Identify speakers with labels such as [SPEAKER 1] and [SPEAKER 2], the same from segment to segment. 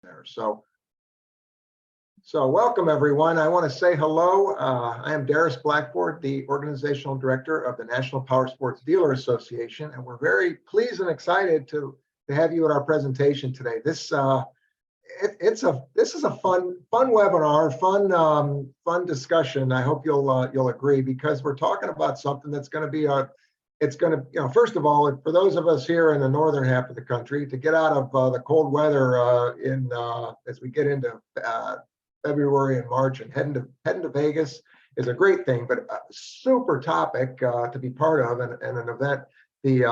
[SPEAKER 1] there. So welcome everyone. I want to say hello. I am Darius Blackboard, the Organizational Director of the National Powersports Dealer Association, and we're very pleased and excited to have you at our presentation today. This is a fun webinar, fun discussion. I hope you'll agree, because we're talking about something that's going to be first of all, for those of us here in the northern half of the country, to get out of the cold weather as we get into February and March and heading to Vegas is a great thing, but a super topic to be part of, and an event, the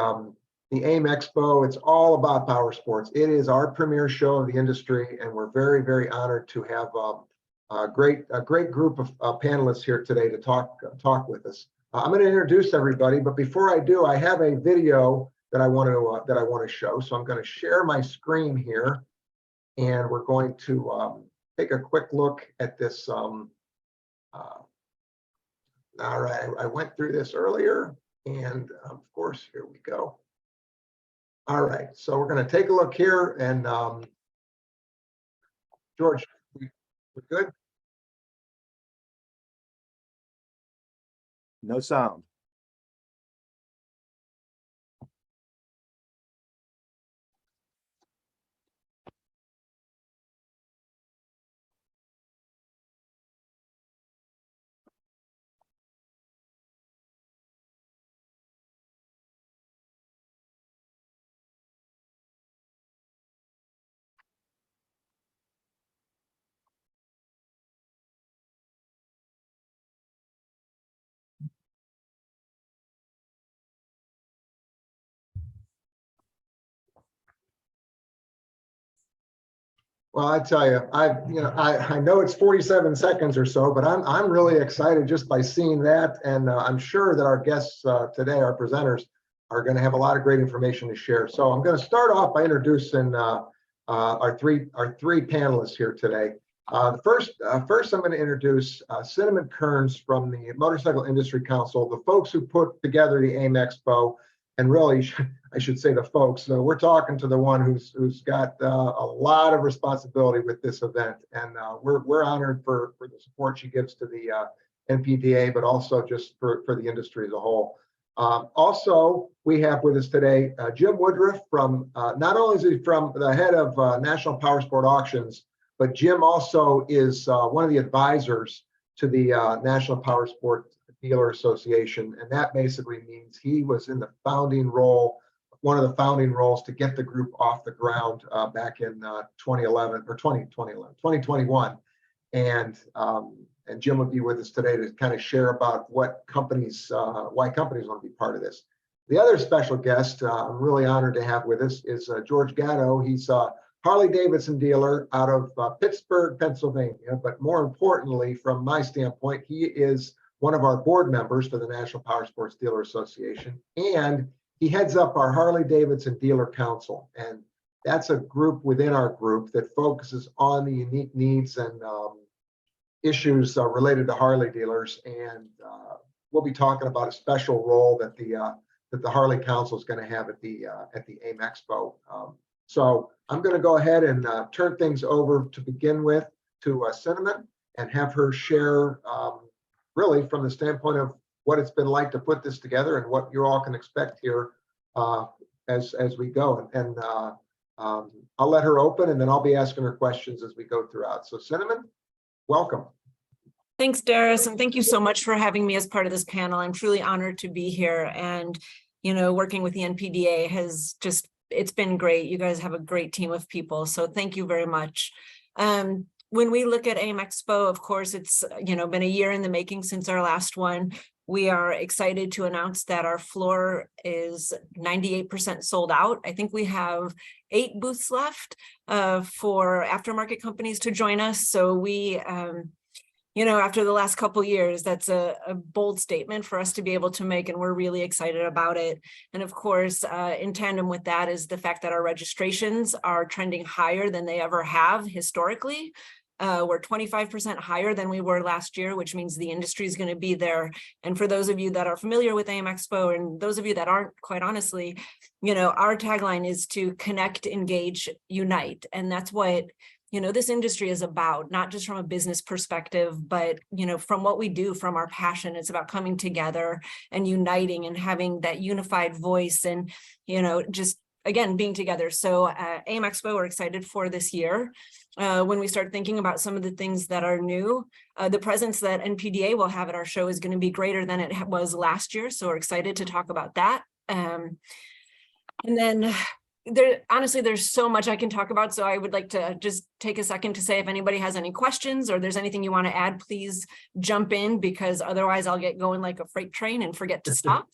[SPEAKER 1] AIMExpo. It's all about power sports. It is our premier show of the industry, and we're very, very honored to have a great group of panelists here today to talk with us. I'm going to introduce everybody, but before I do, I have a video that I want to show. So I'm going to share my screen here, and we're going to take a quick look at this. All right, I went through this earlier, and of course, here we go. All right, so we're going to take a look here, and George, we're good?
[SPEAKER 2] No sound.
[SPEAKER 1] Well, I tell you, I know it's 47 seconds or so, but I'm really excited just by seeing that, and I'm sure that our guests today, our presenters, are going to have a lot of great information to share. So I'm going to start off by introducing our three panelists here today. First, I'm going to introduce Cinnamon Kernes from the Motorcycle Industry Council, the folks who put together the AIMExpo. And really, I should say the folks. So we're talking to the one who's got a lot of responsibility with this event, and we're honored for the support she gives to the NPDA, but also just for the industry as a whole. Also, we have with us today Jim Woodruff from not only is he from the head of National Powersport Auctions, but Jim also is one of the advisors to the National Powersport Dealer Association, and that basically means he was in the founding role, one of the founding roles to get the group off the ground back in 2021, and Jim will be with us today to kind of share about why companies want to be part of this. The other special guest I'm really honored to have with us is George Gatto. He's a Harley-Davidson dealer out of Pittsburgh, Pennsylvania, but more importantly, from my standpoint, he is one of our board members for the National Powersports Dealer Association, and he heads up our Harley-Davidson Dealer Council, and that's a group within our group that focuses on the unique needs and issues related to Harley dealers, and we'll be talking about a special role that the Harley Council is going to have at the AIMExpo. So I'm going to go ahead and turn things over to begin with to Cinnamon and have her share really from the standpoint of what it's been like to put this together and what you all can expect here as we go. And I'll let her open, and then I'll be asking her questions as we go throughout. So Cinnamon, welcome.
[SPEAKER 3] Thanks, Darius, and thank you so much for having me as part of this panel. I'm truly honored to be here, and working with the NPDA it's been great. You guys have a great team of people, so thank you very much. When we look at AIMExpo, of course, it's been a year in the making since our last one. We are excited to announce that our floor is 98% sold out. I think we have 8 booths left for aftermarket companies to join us. So we, after the last couple of years, that's a bold statement for us to be able to make, and we're really excited about it. And of course, in tandem with that is the fact that our registrations are trending higher than they ever have historically. We're 25% higher than we were last year, which means the industry is going to be there. And for those of you that are familiar with AIMExpo, and those of you that aren't, quite honestly, our tagline is to connect, engage, unite. And that's what this industry is about, not just from a business perspective, but, from what we do, from our passion. It's about coming together and uniting and having that unified voice and, just, again, being together. So AIMExpo, we're excited for this year. When we start thinking about some of the things that are new, the presence that NPDA will have at our show is going to be greater than it was last year. So we're excited to talk about that. And then honestly, there's so much I can talk about. So I would like to just take a second to say, if anybody has any questions or there's anything you want to add, please jump in, because otherwise I'll get going like a freight train and forget to stop.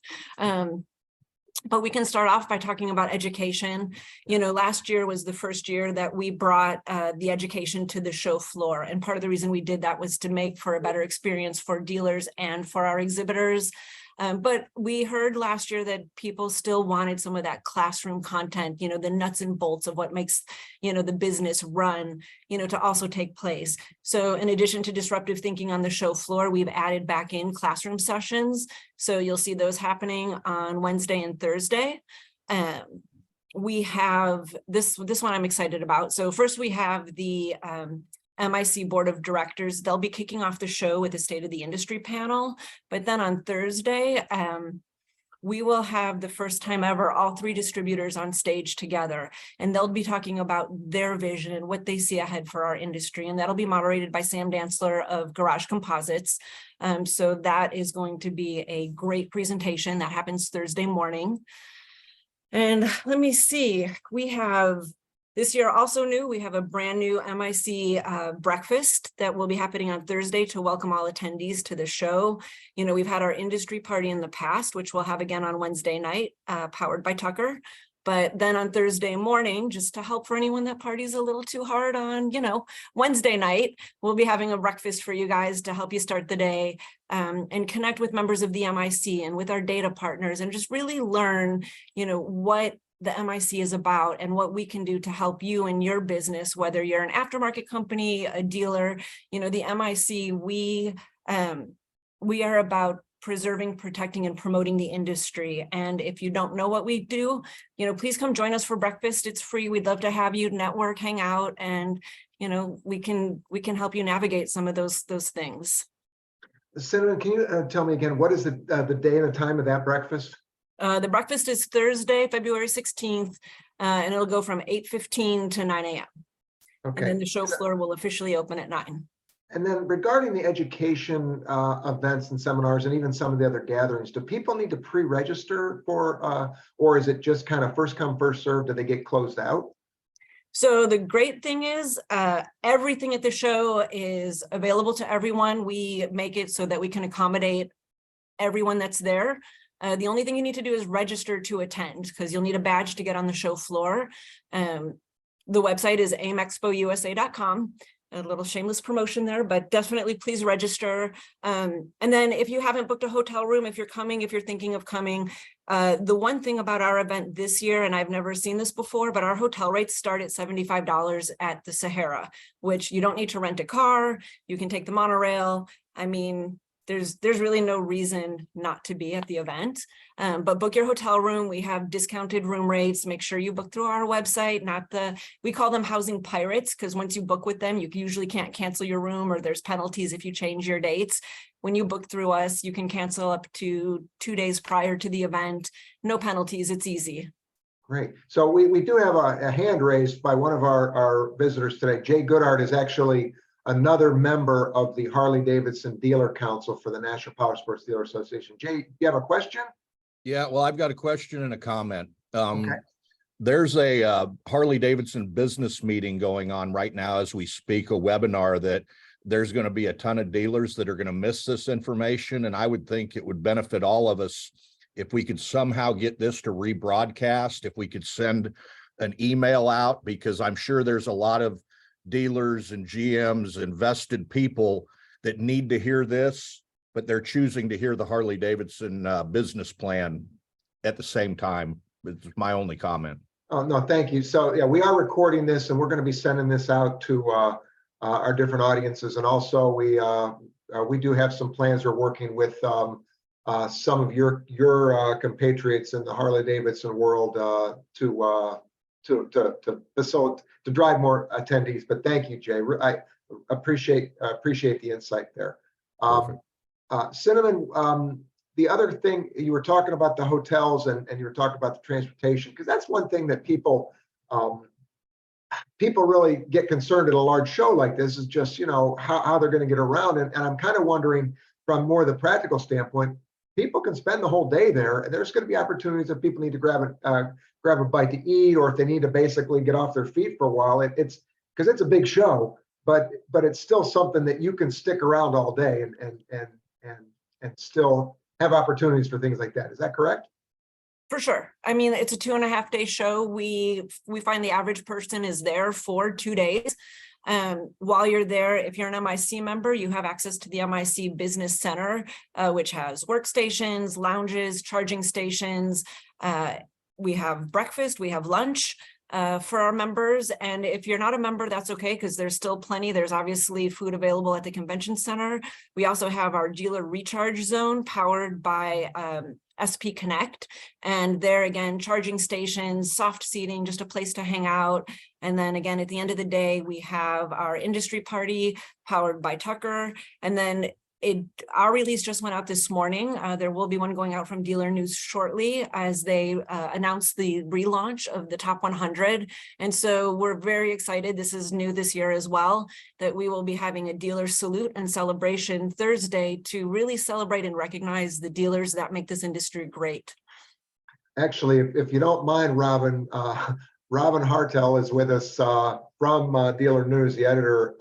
[SPEAKER 3] But we can start off by talking about education. Last year was the first year that we brought the education to the show floor. And part of the reason we did that was to make for a better experience for dealers and for our exhibitors. But we heard last year that people still wanted some of that classroom content, the nuts and bolts of what makes, the business run, to also take place. So in addition to disruptive thinking on the show floor, we've added back in classroom sessions. So you'll see those happening on Wednesday and Thursday. We have this one I'm excited about. So first we have the MIC Board of Directors. They'll be kicking off the show with a State of the Industry panel. But then on Thursday, we will have the first time ever all three distributors on stage together. And they'll be talking about their vision and what they see ahead for our industry. And that'll be moderated by Sam Dantzler of Garage Composites. So that is going to be a great presentation that happens Thursday morning. And let me see, we have this year also new, we have a brand new MIC breakfast that will be happening on Thursday to welcome all attendees to the show. We've had our industry party in the past, which we'll have again on Wednesday night, powered by Tucker. But then on Thursday morning, just to help for anyone that parties a little too hard on, Wednesday night, we'll be having a breakfast for you guys to help you start the day and connect with members of the MIC and with our data partners and just really learn, what the MIC is about and what we can do to help you in your business, whether you're an aftermarket company, a dealer. The MIC, we are about preserving, protecting, and promoting the industry. And if you don't know what we do, please come join us for breakfast. It's free. We'd love to have you network, hang out, and we can help you navigate some of those things.
[SPEAKER 1] Cinnamon, can you tell me again, what is the day and the time of that breakfast?
[SPEAKER 3] The breakfast is Thursday, February 16th, and it'll go from 8:15 to 9 a.m.
[SPEAKER 1] Okay.
[SPEAKER 3] And then the show floor will officially open at 9.
[SPEAKER 1] And then regarding the education events and seminars and even some of the other gatherings, do people need to pre-register for, or is it just kind of first come, first served? Do they get closed out?
[SPEAKER 3] So the great thing is everything at the show is available to everyone. We make it so that we can accommodate everyone that's there. The only thing you need to do is register to attend, because you'll need a badge to get on the show floor. The website is aimexpousa.com. A little shameless promotion there, but definitely please register. And then if you haven't booked a hotel room, if you're thinking of coming, the one thing about our event this year, and I've never seen this before, but our hotel rates start at $75 at the Sahara, which you don't need to rent a car. You can take the monorail. I mean, there's really no reason not to be at the event, but book your hotel room. We have discounted room rates. Make sure you book through our website, we call them housing pirates, because once you book with them, you usually can't cancel your room, or there's penalties if you change your dates. When you book through us, you can cancel up to 2 days prior to the event. No penalties, it's easy.
[SPEAKER 1] Great. So we do have a hand raised by one of our visitors today. Jay Goodhart is actually another member of the Harley-Davidson Dealer Council for the National Powersports Dealer Association. Jay, do you have a question?
[SPEAKER 2] Yeah, well, I've got a question and a comment.
[SPEAKER 1] Okay.
[SPEAKER 2] There's a Harley-Davidson business meeting going on right now as we speak, a webinar that there's going to be a ton of dealers that are going to miss this information. And I would think it would benefit all of us if we could somehow get this to rebroadcast, if we could send an email out, because I'm sure there's a lot of dealers and GMs, invested people that need to hear this, but they're choosing to hear the Harley-Davidson business plan at the same time. It's my only comment.
[SPEAKER 1] Oh, no, thank you. So yeah, we are recording this and we're going to be sending this out to our different audiences. And also we do have some plans. We're working with some of your compatriots in the Harley-Davidson world to to drive more attendees. But thank you, Jay. I appreciate the insight there. Cinnamon, the other thing you were talking about the hotels and you were talking about the transportation, because that's one thing that people really get concerned at a large show like this is just, how they're going to get around. And I'm kind of wondering from more the practical standpoint, people can spend the whole day there, and there's going to be opportunities if people need to grab a bite to eat, or if they need to basically get off their feet for a while. It's because it's a big show, but it's still something that you can stick around all day and still have opportunities for things like that. Is that correct?
[SPEAKER 3] For sure. I mean, it's a 2.5-day show. We find the average person is there for 2 days. While you're there, if you're an MIC member, you have access to the MIC Business Center, which has workstations, lounges, charging stations. We have breakfast, we have lunch for our members. And if you're not a member, that's okay, because there's still plenty. There's obviously food available at the convention center. We also have our dealer recharge zone powered by SP Connect. And there again, charging stations, soft seating, just a place to hang out. And then again, at the end of the day, we have our industry party powered by Tucker. And then our release just went out this morning. There will be one going out from Dealer News shortly as they announce the relaunch of the Top 100. And so we're very excited. This is new this year as well, that we will be having a dealer salute and celebration Thursday to really celebrate and recognize the dealers that make this industry great.
[SPEAKER 1] Actually, if you don't mind, Robin, Robin Hartel is with us from Dealer News, the editor.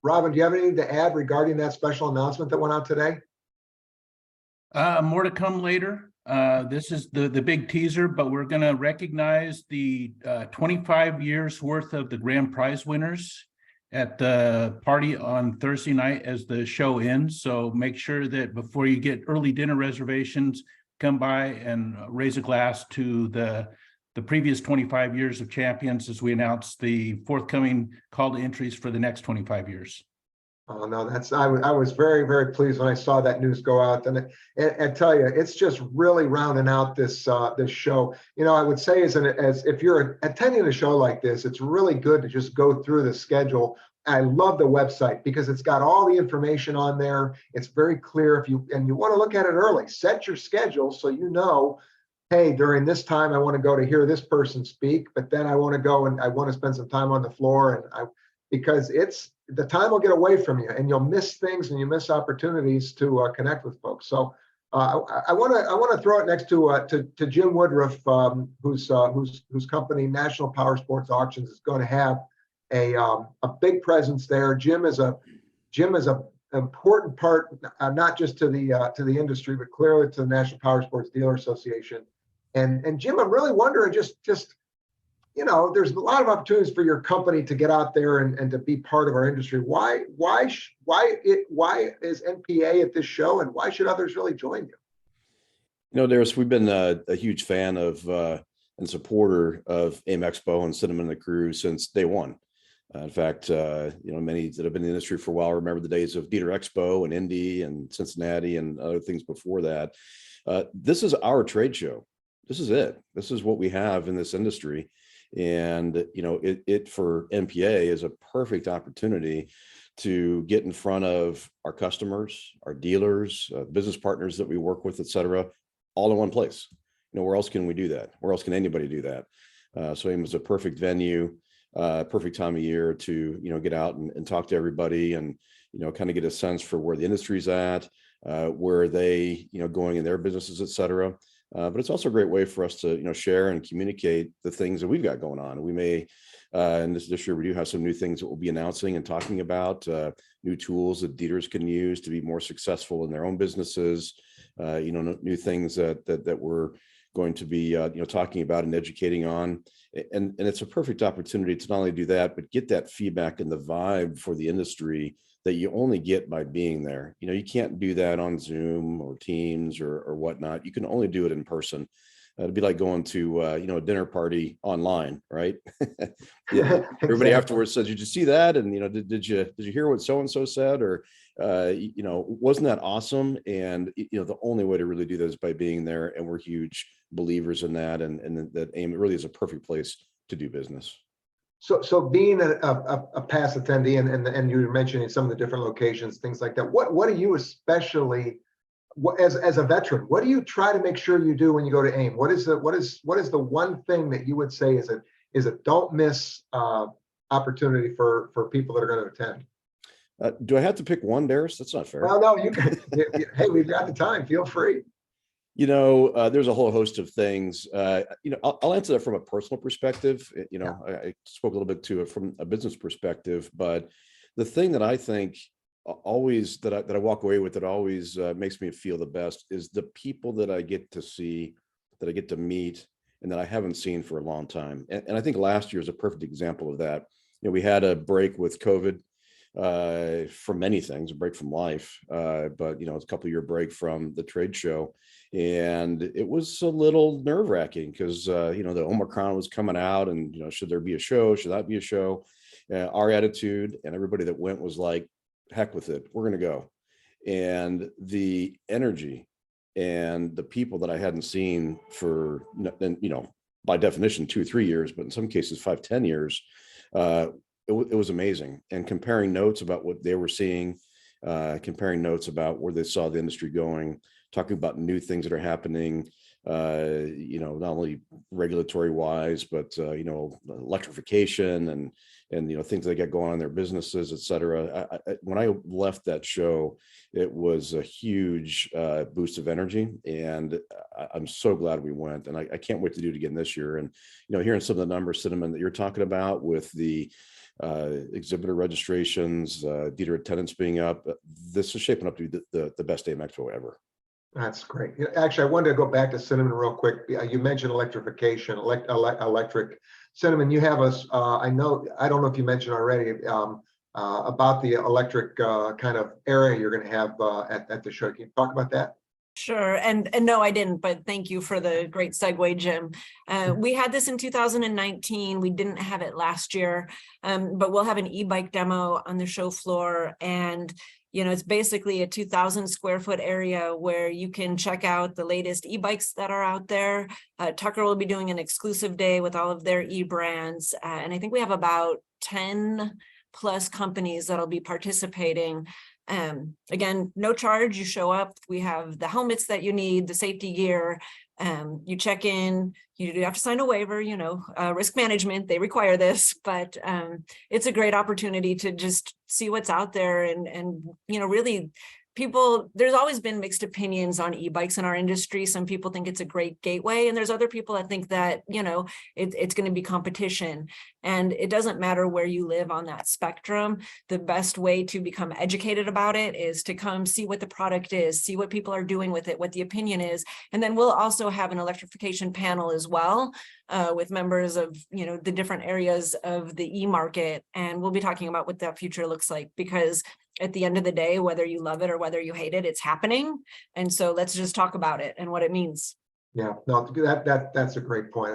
[SPEAKER 1] Robin, do you have anything to add regarding that special announcement that went out today?
[SPEAKER 4] More to come later. This is the big teaser, but we're going to recognize the 25 years worth of the grand prize winners at the party on Thursday night as the show ends. So make sure that before you get early dinner reservations, come by and raise a glass to the previous 25 years of champions as we announce the forthcoming call to entries for the next 25 years. Oh, no,
[SPEAKER 1] I was very, very pleased when I saw that news go out. And I tell you, it's just really rounding out this this show. I would say as if you're attending a show like this, it's really good to just go through the schedule. I love the website because it's got all the information on there. It's very clear. If you want to look at it early, set your schedule so hey, during this time, I want to go to hear this person speak, but then I want to go and I want to spend some time on the floor, because the time will get away from you and you'll miss things and you miss opportunities to connect with folks. So I want to throw it next to Jim Woodruff, whose company National Powersports Auctions is going to have a big presence there. Jim is a important part, not just to the industry, but clearly to the National Powersports Dealer Association. And Jim, I'm really wondering, just there's a lot of opportunities for your company to get out there and to be part of our industry. Why is NPA at this show, and why should others really join you?
[SPEAKER 5] Darius, we've been a huge fan of and supporter of AIMExpo and Cinnamon and the crew since day one. In fact, many that have been in the industry for a while remember the days of Dealer Expo and Indy and Cincinnati and other things before that. This is our trade show. This is it. This is what we have in this industry. And, it for NPA is a perfect opportunity to get in front of our customers, our dealers, business partners that we work with, et cetera, all in one place. Where else can we do that? Where else can anybody do that? So AIM is a perfect venue, perfect time of year to, get out and talk to everybody and, kind of get a sense for where the industry's at, where they, going in their businesses, et cetera. But it's also a great way for us to, share and communicate the things that we've got going on. We may, and this year we do have some new things that we'll be announcing and talking about, new tools that dealers can use to be more successful in their own businesses, new things that we're going to be, talking about and educating on. And it's a perfect opportunity to not only do that, but get that feedback and the vibe for the industry that you only get by being there. You can't do that on Zoom or Teams or whatnot. You can only do it in person. It'd be like going to, a dinner party online, right? Yeah. Everybody afterwards says, did you see that? And, did you hear what so-and-so said? Or, wasn't that awesome? And, the only way to really do that is by being there. And we're huge believers in that. And that AIM really is a perfect place to do business.
[SPEAKER 1] So being a past attendee and you were mentioning some of the different locations, things like that. What do you especially, as a veteran, what do you try to make sure you do when you go to AIM? What is the one thing that you would say is a don't miss opportunity for people that are going to attend?
[SPEAKER 5] Do I have to pick one, Darius? That's not fair.
[SPEAKER 1] Well, no, you can. Hey, we've got the time. Feel free.
[SPEAKER 5] There's a whole host of things. I'll answer that from a personal perspective. I spoke a little bit to it from a business perspective, but the thing that I think always that I walk away with that always makes me feel the best is the people that I get to see, that I get to meet, and that I haven't seen for a long time. And I think last year is a perfect example of that. We had a break with COVID from many things, a break from life, but it's a couple-year break from the trade show. And it was a little nerve-wracking because the Omicron was coming out, and should there be a show? Should that be a show? Our attitude and everybody that went was like, heck with it, we're going to go. And the energy and the people that I hadn't seen for, by definition, 2-3 years, but in some cases 5-10 years, it was amazing. And comparing notes about what they were seeing, comparing notes about where they saw the industry going, talking about new things that are happening, not only regulatory wise, but electrification and things they got going on in their businesses, et cetera. When I left that show, it was a huge boost of energy, and I'm so glad we went. And I can't wait to do it again this year. And hearing some of the numbers, Cinnamon, that you're talking about with the exhibitor registrations, dealer attendance being up, this is shaping up to be the best AIMExpo ever.
[SPEAKER 1] That's great. Actually, I wanted to go back to Cinnamon real quick. You mentioned electrification, electric. Cinnamon, you have us. I don't know if you mentioned already about the electric kind of area you're going to have at the show. Can you talk about that?
[SPEAKER 3] Sure. And no, I didn't, but thank you for the great segue, Jim. We had this in 2019. We didn't have it last year, but we'll have an e-bike demo on the show floor. And it's basically a 2,000 square foot area where you can check out the latest e-bikes that are out there. Tucker will be doing an exclusive day with all of their e-brands. And I think we have about 10 plus companies that'll be participating. Again, no charge. You show up. We have the helmets that you need, the safety gear. You check in, you do have to sign a waiver, risk management, they require this, but it's a great opportunity to just see what's out there and really people, there's always been mixed opinions on e-bikes in our industry. Some people think it's a great gateway, and there's other people that think that, it's going to be competition. And it doesn't matter where you live on that spectrum. The best way to become educated about it is to come see what the product is, see what people are doing with it, what the opinion is. And then we'll also have an electrification panel as well with members of, the different areas of the e-market. And we'll be talking about what that future looks like, because at the end of the day, whether you love it or whether you hate it, it's happening. And so let's just talk about it and what it means.
[SPEAKER 1] Yeah, no, that's a great point.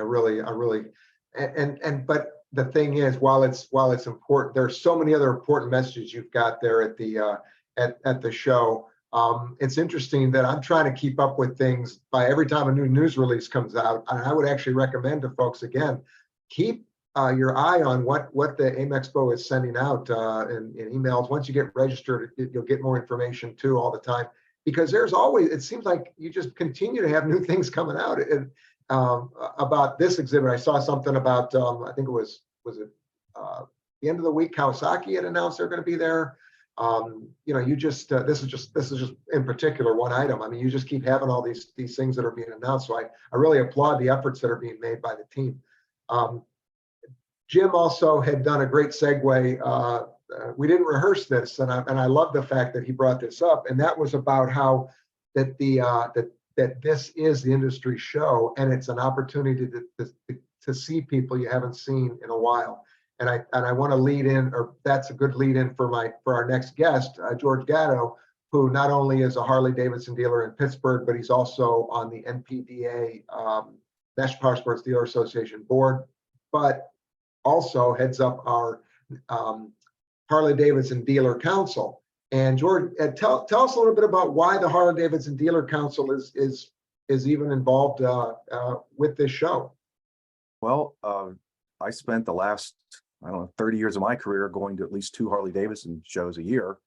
[SPEAKER 1] But the thing is, while it's important, there's so many other important messages you've got there at the show. It's interesting that I'm trying to keep up with things by every time a new news release comes out. And I would actually recommend to folks, again, keep your eye on what the AIMExpo is sending out in emails. Once you get registered, you'll get more information too all the time, because there's always, it seems like you just continue to have new things coming out. And about this exhibit, I saw something about I think it was it the end of the week, Kawasaki had announced they're going to be there. This is just in particular one item. I mean, you just keep having all these things that are being announced. So I really applaud the efforts that are being made by the team. Jim also had done a great segue. We didn't rehearse this, and I love the fact that he brought this up, and that was about how that this is the industry show, and it's an opportunity to see people you haven't seen in a while. And I want to lead in, or that's a good lead in for our next guest, George Gatto, who not only is a Harley-Davidson dealer in Pittsburgh, but he's also on the NPDA, National Powersports Dealer Association board, but also heads up our Harley-Davidson Dealer Council. And George, tell us a little bit about why the Harley-Davidson Dealer Council is even involved with this show.
[SPEAKER 6] Well, I spent the last, I don't know, 30 years of my career going to at least 2 Harley-Davidson shows a year.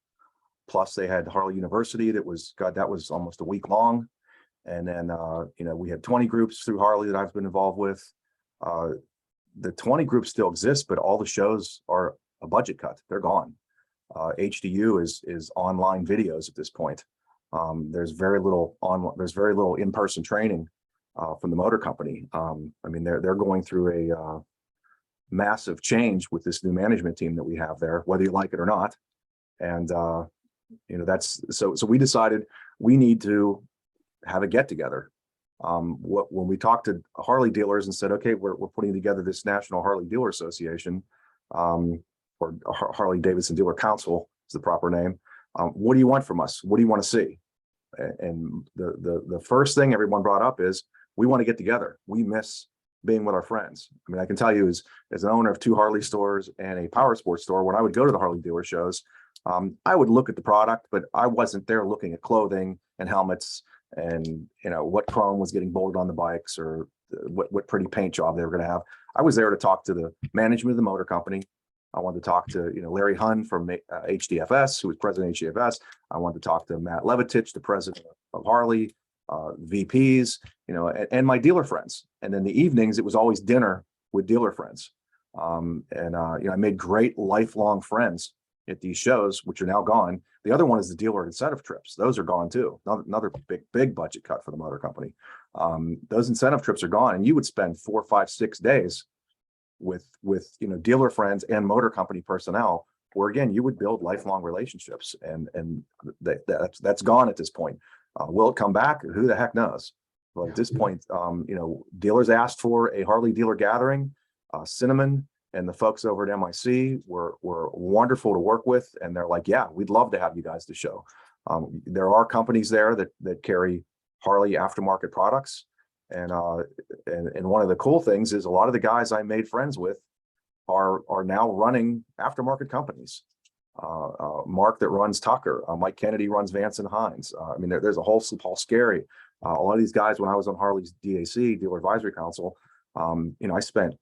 [SPEAKER 6] Plus they had Harley University that was, God, that was almost a week long. And then, you know, we had 20 groups through Harley that I've been involved with. The 20 groups still exist, but all the shows are a budget cut. They're gone. HDU is online videos at this point. There's very little in-person training from the motor company. I mean, they're going through a massive change with this new management team that we have there, whether you like it or not. And you know, that's so we decided we need to have a get together. When we talked to Harley dealers and said, okay, we're putting together this National Harley Dealer Association, or Harley-Davidson Dealer Council is the proper name. What do you want from us? What do you want to see? And the first thing everyone brought up is we want to get together. We miss being with our friends. I mean, I can tell you as an owner of 2 Harley stores and a Powersport store, when I would go to the Harley dealer shows, I would look at the product, but I wasn't there looking at clothing and helmets and, you know, what chrome was getting bolted on the bikes or what pretty paint job they were going to have. I was there to talk to the management of the motor company. I wanted to talk to, you know, Larry Hunn from HDFS, who was president of HDFS. I wanted to talk to Matt Levitich, the president of Harley, VPs, you know, and my dealer friends. And then the evenings, it was always dinner with dealer friends. You know, I made great lifelong friends at these shows, which are now gone. The other one is the dealer incentive trips. Those are gone too. Another big budget cut for the motor company. Those incentive trips are gone, and you would spend 4, 5, 6 days with you know, dealer friends and motor company personnel, where again you would build lifelong relationships, and that's gone at this point. Will it come back? Who the heck knows? But at this point, you know, dealers asked for a Harley dealer gathering. Cinnamon and the folks over at MIC were wonderful to work with, and they're like, yeah, we'd love to have you guys to show. There are companies there that carry Harley aftermarket products. And one of the cool things is a lot of the guys I made friends with are now running aftermarket companies. Mark that runs Tucker, Mike Kennedy runs Vance and Hines. I mean, there's a whole Paul Scary. A lot of these guys, when I was on Harley's DAC, Dealer Advisory Council, you know, I spent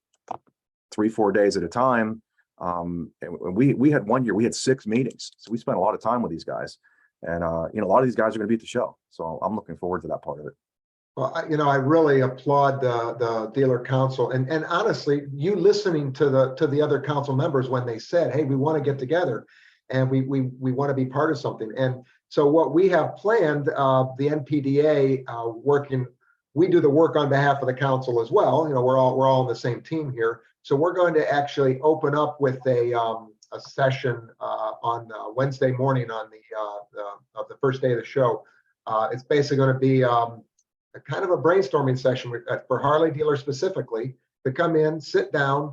[SPEAKER 6] 3-4 days at a time. And we had one year, we had 6 meetings. So we spent a lot of time with these guys. And, you know, a lot of these guys are going to be at the show. So I'm looking forward to that part of it.
[SPEAKER 1] Well, you know, I really applaud the dealer council, and honestly, you listening to the other council members when they said, "Hey, we want to get together, and we want to be part of something." And so, what we have planned, the NPDA working, we do the work on behalf of the council as well. You know, we're all on the same team here. So we're going to actually open up with a session on Wednesday morning on the first day of the show. It's basically going to be a kind of a brainstorming session for Harley dealers specifically to come in, sit down,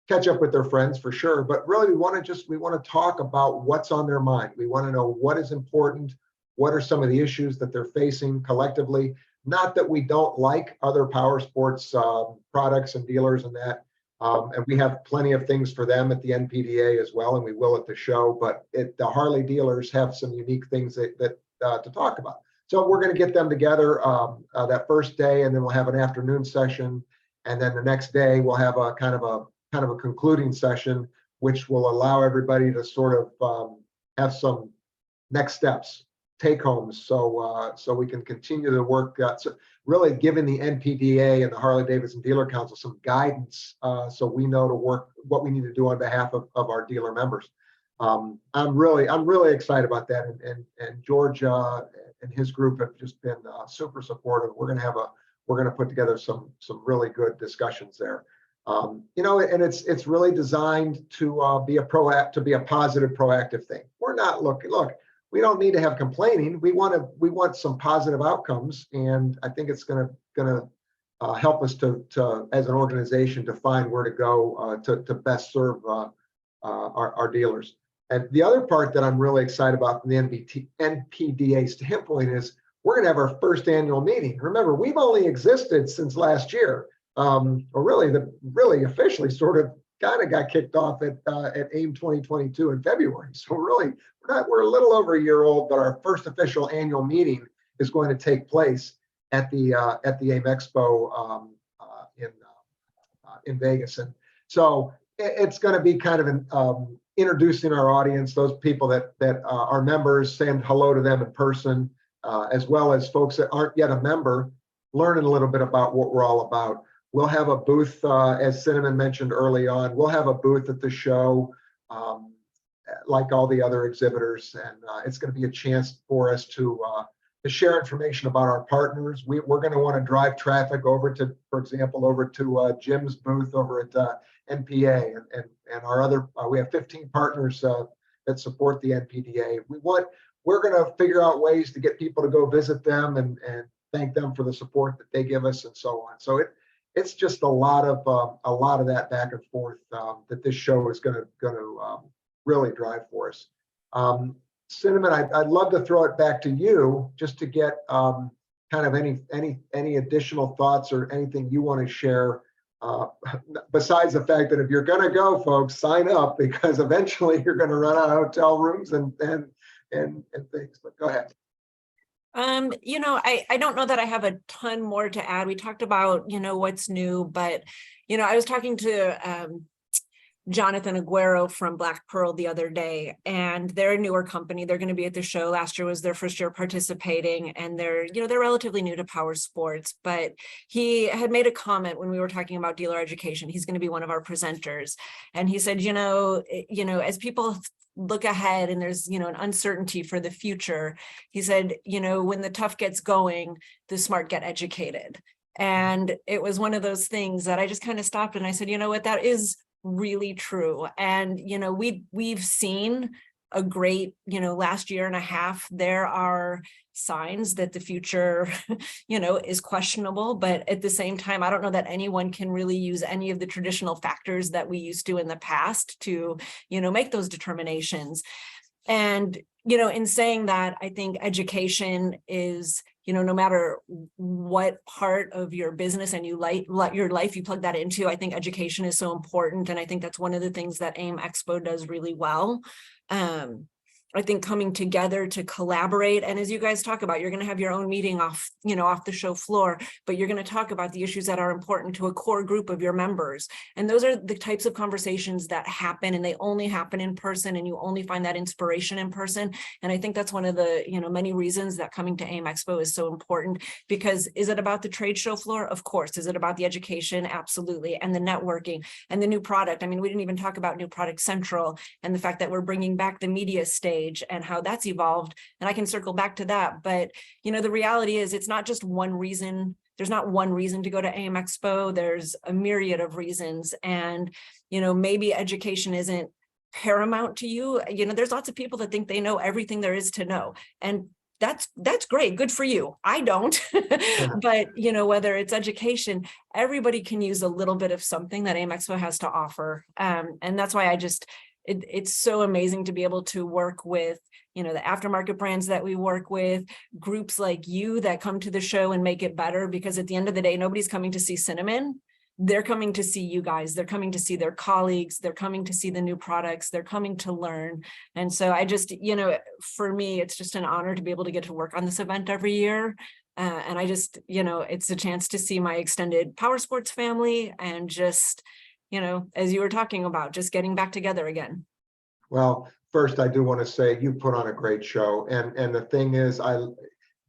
[SPEAKER 1] catch up with their friends for sure. But really, we want to talk about what's on their mind. We want to know what is important, what are some of the issues that they're facing collectively. Not that we don't like other power sports products and dealers and that. And we have plenty of things for them at the NPDA as well, and we will at the show. But the Harley dealers have some unique things that to talk about. So we're going to get them together that first day, and then we'll have an afternoon session, and then the next day we'll have a kind of a concluding session, which will allow everybody to sort of have some next steps, take homes, so we can continue to work. So really giving the NPDA and the Harley-Davidson Dealer Council some guidance, so we know to work what we need to do on behalf of our dealer members. I'm really excited about that, and George and his group have just been super supportive. We're going to put together some really good discussions there. You know, and it's really designed to be a positive, proactive thing. We're not look. We don't need to have complaining. We want some positive outcomes, and I think it's going to help us to as an organization to find where to go to best serve our dealers. And the other part that I'm really excited about from the NPDA standpoint is we're going to have our first annual meeting. Remember, we've only existed since last year, or really officially sort of kind of got kicked off at AIM 2022 in February. So really, we're a little over a year old, but our first official annual meeting is going to take place at the AIMExpo in Vegas. And So it's going to be kind of an introducing our audience, those people that are members, saying hello to them in person, as well as folks that aren't yet a member, learning a little bit about what we're all about. We'll have a booth, as Cinnamon mentioned early on, we'll have a booth at the show, like all the other exhibitors, and it's going to be a chance for us to share information about our partners. We're going to want to drive traffic over to, for example, over to Jim's booth over at NPDA, and our other, we have 15 partners that support the NPDA. We're going to figure out ways to get people to go visit them and thank them for the support that they give us and so on. So it's just a lot of that back and forth that this show is going to really drive for us. Cinnamon, I'd love to throw it back to you just to get kind of any additional thoughts or anything you want to share, besides the fact that if you're going to go, folks, sign up, because eventually you're going to run out of hotel rooms and things. But go ahead.
[SPEAKER 3] I don't know that I have a ton more to add. We talked about, what's new, but, I was talking to Jonathan Aguero from Black Pearl the other day, and they're a newer company. They're going to be at the show. Last year was their first year participating, and they're relatively new to Powersports, but he had made a comment when we were talking about dealer education. He's going to be one of our presenters. And he said, as people look ahead and there's, an uncertainty for the future, he said, when the tough gets going, the smart get educated. And it was one of those things that I just kind of stopped and I said, you know what, that is really true. And, we've seen a great, last year and a half, there are signs that the future, is questionable, but at the same time, I don't know that anyone can really use any of the traditional factors that we used to in the past to, make those determinations. And, in saying that, I think education is, no matter what part of your business and your life you plug that into, I think education is so important. And I think that's one of the things that AIMExpo does really well. I think coming together to collaborate. And as you guys talk about, you're going to have your own meeting off the show floor, but you're going to talk about the issues that are important to a core group of your members. And those are the types of conversations that happen, and they only happen in person, and you only find that inspiration in person. And I think that's one of the, many reasons that coming to AIMExpo is so important, because is it about the trade show floor? Of course. Is it about the education? Absolutely. And the networking and the new product. I mean, we didn't even talk about New Product Central and the fact that we're bringing back the media stage and how that's evolved. And I can circle back to that. But, the reality is it's not just one reason. There's not one reason to go to AIMExpo. There's a myriad of reasons. And, maybe education isn't paramount to you. There's lots of people that think they know everything there is to know. And that's great. Good for you. I don't. But, whether it's education, everybody can use a little bit of something that AIMExpo has to offer. And that's why it's so amazing to be able to work with, the aftermarket brands that we work with, groups like you that come to the show and make it better, because at the end of the day, nobody's coming to see Cinnamon. They're coming to see you guys. They're coming to see their colleagues. They're coming to see the new products. They're coming to learn. And so I just, for me, it's just an honor to be able to get to work on this event every year. And I just, it's a chance to see my extended Powersports family and just, as you were talking about, just getting back together again.
[SPEAKER 1] Well, first, I do want to say you put on a great show. And the thing is, I don't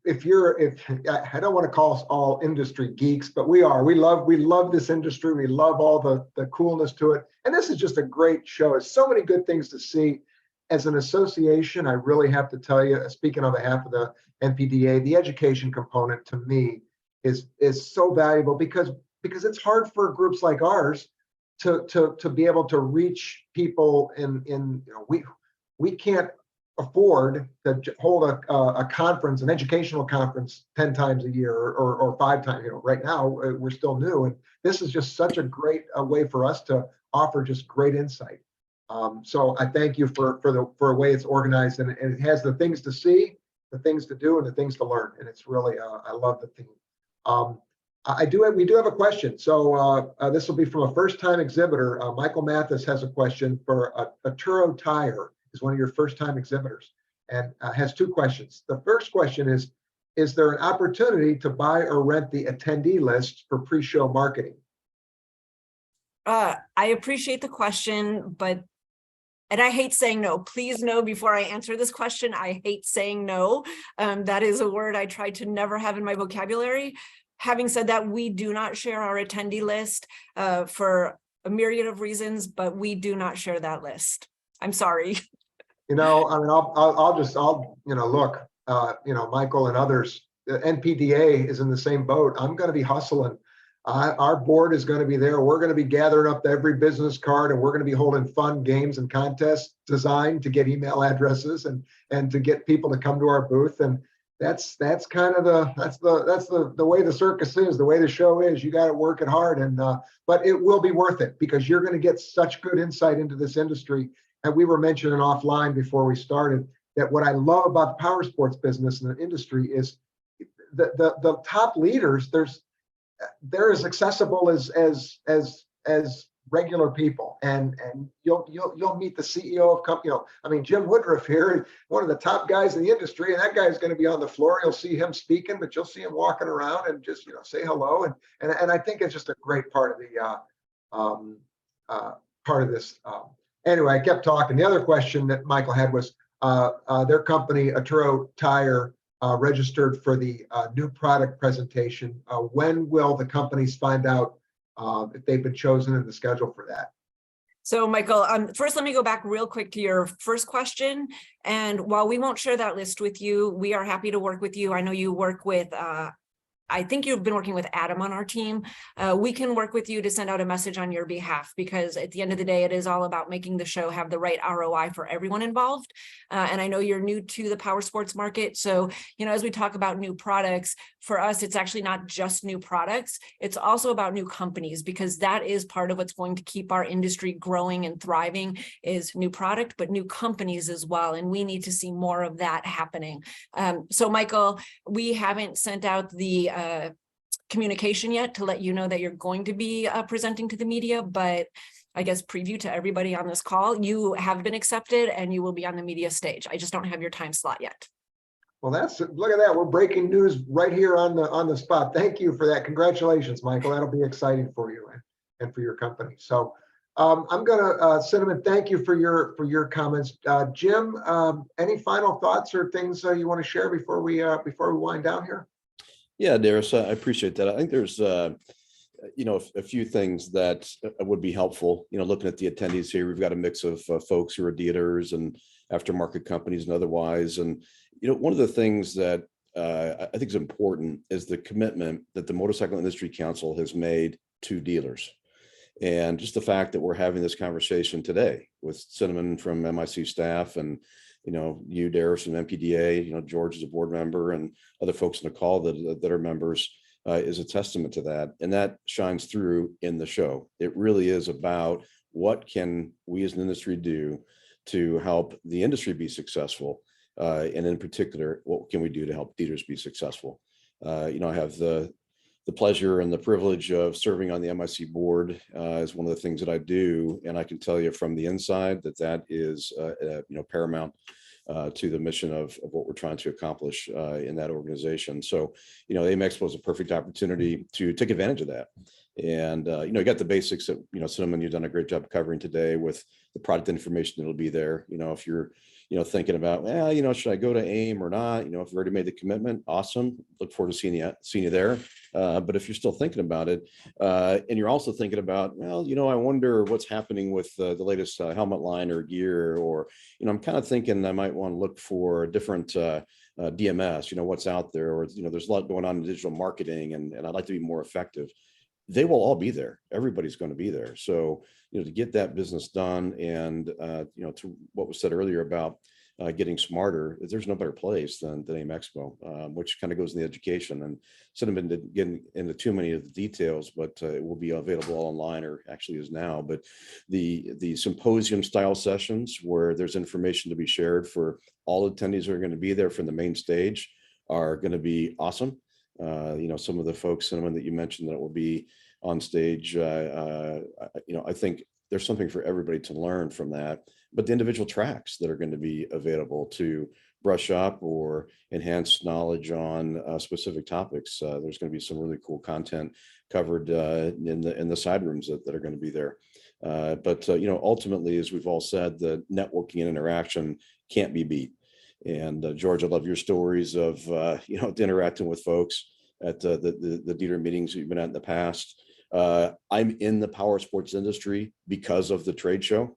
[SPEAKER 1] want to call us all industry geeks, but we are. We love this industry. We love all the coolness to it. And this is just a great show. It's so many good things to see. As an association, I really have to tell you, speaking on behalf of the NPDA, the education component to me is so valuable because it's hard for groups like ours to be able to reach people we can't afford to hold a conference, an educational conference 10 times a year or 5 times. Right now we're still new, and this is just such a great way for us to offer just great insight. So I thank you for the way it's organized, and it has the things to see, the things to do, and the things to learn. And it's really I love the theme. We do have a question. So this will be from a first-time exhibitor. Michael Mathis has a question for a Turo Tire, is one of your first-time exhibitors, and has 2 questions. The first question is there an opportunity to buy or rent the attendee list for pre-show marketing?
[SPEAKER 3] I appreciate the question, and I hate saying no. Please know before I answer this question, I hate saying no. That is a word I try to never have in my vocabulary. Having said that, we do not share our attendee list for a myriad of reasons, but we do not share that list. I'm sorry.
[SPEAKER 1] I mean, I'll look, Michael and others, the NPDA is in the same boat. I'm going to be hustling. Our board is going to be there. We're going to be gathering up every business card, and we're going to be holding fun games and contests designed to get email addresses and to get people to come to our booth. And that's kind of the way the circus is, the way the show is. You got to work it hard, but it will be worth it because you're going to get such good insight into this industry. And we were mentioning offline before we started that what I love about the power sports business and the industry is the top leaders. They're as accessible as regular people, and you'll meet the CEO of company. Jim Woodruff here, one of the top guys in the industry, and that guy is going to be on the floor. You'll see him speaking, but you'll see him walking around and just say hello. And I think it's just a great part of this. Anyway, I kept talking. The other question that Michael had was their company, Aturo Tire, registered for the new product presentation. When will the companies find out if they've been chosen in the schedule for that?
[SPEAKER 3] So Michael, first let me go back real quick to your first question. And while we won't share that list with you, we are happy to work with you. I know you work with I think you've been working with Adam on our team. We can work with you to send out a message on your behalf, because at the end of the day, it is all about making the show have the right ROI for everyone involved. And I know you're new to the power sports market. So, as we talk about new products, for us, it's actually not just new products. It's also about new companies, because that is part of what's going to keep our industry growing and thriving is new product, but new companies as well. And we need to see more of that happening. So Michael, we haven't sent out the communication yet to let you know that you're going to be presenting to the media, but I guess preview to everybody on this call, you have been accepted and you will be on the media stage. I just don't have your time slot yet.
[SPEAKER 1] Well, look at that. We're breaking news right here on the spot. Thank you for that. Congratulations, Michael. That'll be exciting for you and for your company. So I'm gonna Cinnamon, thank you for your comments. Jim, any final thoughts or things you want to share before we wind down here?
[SPEAKER 5] Yeah, Darius, I appreciate that. I think there's, a few things that would be helpful. Looking at the attendees here, we've got a mix of folks who are dealers and aftermarket companies and otherwise. And, one of the things that I think is important is the commitment that the Motorcycle Industry Council has made to dealers. And just the fact that we're having this conversation today with Cinnamon from MIC staff and you, Darius, from NPDA, George is a board member, and other folks in the call that are members is a testament to that. And that shines through in the show. It really is about what can we as an industry do to help the industry be successful. And in particular, what can we do to help dealers be successful? I have the pleasure and the privilege of serving on the MIC board is one of the things that I do. And I can tell you from the inside that is, paramount to the mission of what we're trying to accomplish in that organization. So, AIMExpo is a perfect opportunity to take advantage of that. And, you got the basics that, Cinnamon, you've done a great job covering today with the product information that'll be there. If you're, thinking about, should I go to AIM or not? If you've already made the commitment, awesome. Look forward to seeing you there. But if you're still thinking about it, and you're also thinking about, I wonder what's happening with the latest helmet line or gear, or, I'm kind of thinking I might want to look for a different DMS, what's out there, or, there's a lot going on in digital marketing and I'd like to be more effective. They will all be there. Everybody's going to be there. So, to get that business done and, to what was said earlier about getting smarter, there's no better place than AIMExpo, which kind of goes in the education. And Cinnamon didn't get into too many of the details, but it will be available online, or actually is now. But the symposium style sessions where there's information to be shared for all attendees who are going to be there from the main stage are going to be awesome. Some of the folks, Cinnamon, that you mentioned that will be on stage, I think there's something for everybody to learn from that. But the individual tracks that are going to be available to brush up or enhance knowledge on specific topics, there's going to be some really cool content covered in the side rooms that are going to be there. But ultimately, as we've all said, the networking and interaction can't be beat. And George, I love your stories of interacting with folks at the dealer meetings you've been at in the past. I'm in the power sports industry because of the trade show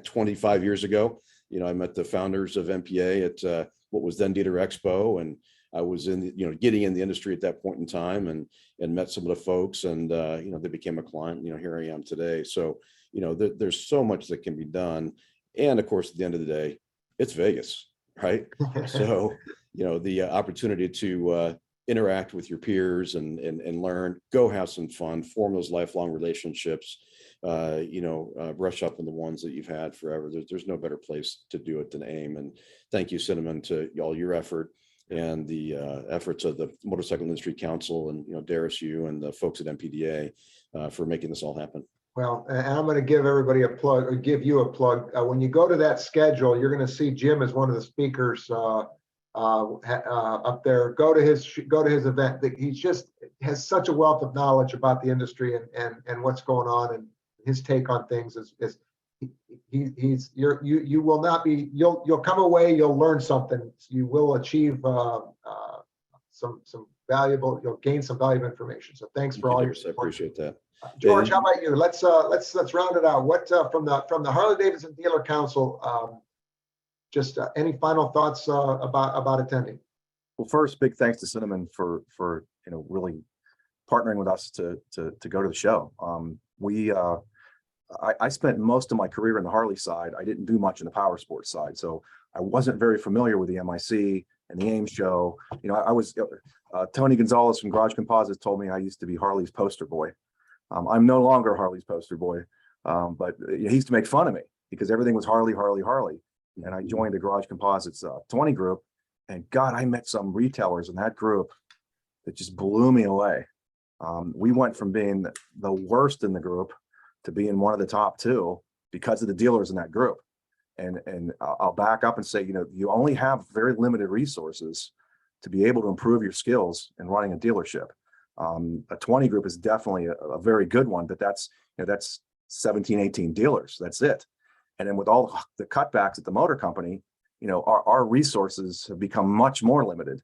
[SPEAKER 5] 25 years ago. I met the founders of NPDA at what was then Dealer Expo, and I was in getting in the industry at that point in time, and met some of the folks, and they became a client. Here I am today. So there's so much that can be done, and of course, at the end of the day, it's Vegas, right? So the opportunity to interact with your peers and learn, go have some fun, form those lifelong relationships, brush up on the ones that you've had forever. There's no better place to do it than AIM. And thank you, Cinnamon, to all your effort and the efforts of the Motorcycle Industry Council and Darius, you and the folks at NPDA for making this all happen. Well,
[SPEAKER 1] and I'm going to give everybody a plug, or give you a plug. When you go to that schedule, you're going to see Jim as one of the speakers up there. Go to his event. He just has such a wealth of knowledge about the industry and what's going on, and his take on things is you will not be, you'll come away, you'll learn something, you will achieve some valuable, you'll gain some valuable information. So thanks for all your support.
[SPEAKER 5] I appreciate that.
[SPEAKER 1] George, how about you? Let's round it out. What from the Harley-Davidson Dealer Council, just any final thoughts about attending?
[SPEAKER 6] Well, first, big thanks to Cinnamon for really partnering with us to go to the show. I spent most of my career in the Harley side. I didn't do much in the power sports side, so I wasn't very familiar with the MIC and the AIM show. I was Tony Gonzalez from Garage Composites told me I used to be Harley's poster boy. I'm no longer Harley's poster boy, but he used to make fun of me because everything was Harley. And I joined the Garage Composites 20 group, and God, I met some retailers in that group that just blew me away. We went from being the worst in the group to being one of the top two because of the dealers in that group. And I'll back up and say, you only have very limited resources to be able to improve your skills in running a dealership. A 20 group is definitely a very good one, but that's 17, 18 dealers. That's it. And then with all the cutbacks at the motor company, our resources have become much more limited.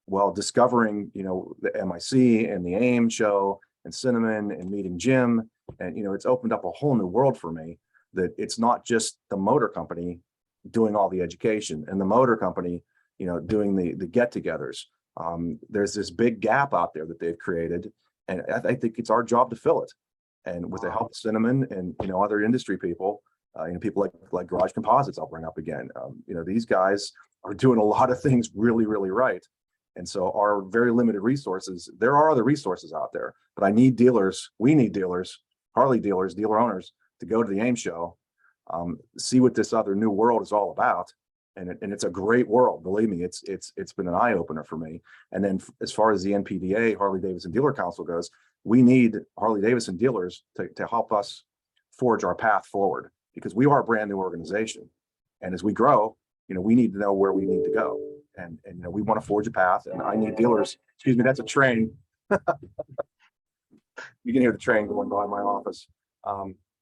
[SPEAKER 6] While discovering, the MIC and the AIM show and Cinnamon and meeting Jim, and it's opened up a whole new world for me, that it's not just the motor company doing all the education and the motor company, doing the get-togethers. There's this big gap out there that they've created, and I think it's our job to fill it. And with the help of Cinnamon and other industry people, people like Garage Composites, I'll bring up again. These guys are doing a lot of things really, really right. And so our very limited resources, there are other resources out there, but I need dealers. We need dealers, Harley dealers, dealer owners, to go to the AIM show, see what this other new world is all about. And it's a great world. Believe me, it's been an eye opener for me. And then as far as the NPDA, Harley-Davidson Dealer Council goes, we need Harley-Davidson dealers to help us forge our path forward, because we are a brand new organization. And as we grow, we need to know where we need to go. And we want to forge a path, and I need dealers. Excuse me, that's a train. You can hear the train going by my office.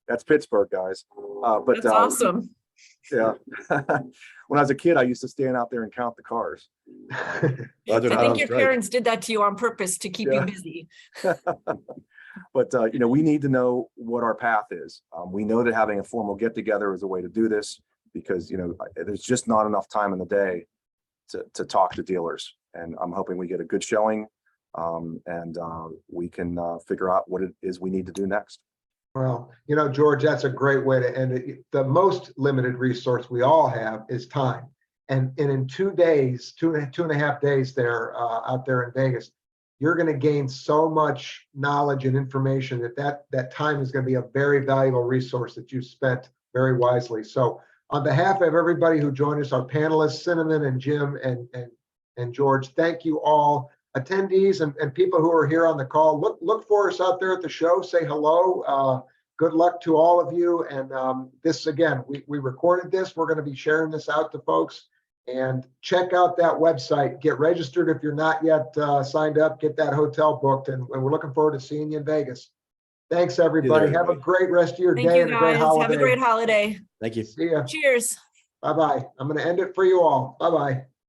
[SPEAKER 6] That's Pittsburgh, guys. But
[SPEAKER 3] That's awesome.
[SPEAKER 6] Yeah. When I was a kid, I used to stand out there and count the cars.
[SPEAKER 3] I think your parents did that to you on purpose to keep you busy.
[SPEAKER 6] But we need to know what our path is. We know that having a formal get-together is a way to do this, because there's just not enough time in the day to talk to dealers. And I'm hoping we get a good showing, and we can figure out what it is we need to do next.
[SPEAKER 1] Well, George, that's a great way to end it. The most limited resource we all have is time. And in 2 days, two and a half days there out there in Vegas, you're going to gain so much knowledge and information that time is going to be a very valuable resource that you spent very wisely. So on behalf of everybody who joined us, our panelists, Cinnamon and Jim and George, thank you all. Attendees and people who are here on the call, look for us out there at the show. Say hello. Good luck to all of you. And this, again, we recorded this. We're going to be sharing this out to folks. And check out that website. Get registered if you're not yet signed up. Get that hotel booked, and we're looking forward to seeing you in Vegas. Thanks, everybody. Have a
[SPEAKER 5] everybody.
[SPEAKER 1] great rest of your
[SPEAKER 3] Thank
[SPEAKER 1] day
[SPEAKER 3] you
[SPEAKER 1] and a great
[SPEAKER 3] guys. Have a
[SPEAKER 1] holiday.
[SPEAKER 3] great holiday.
[SPEAKER 5] Thank you.
[SPEAKER 1] See ya.
[SPEAKER 3] Cheers.
[SPEAKER 1] Bye-bye. I'm going to end it for you all. Bye-bye.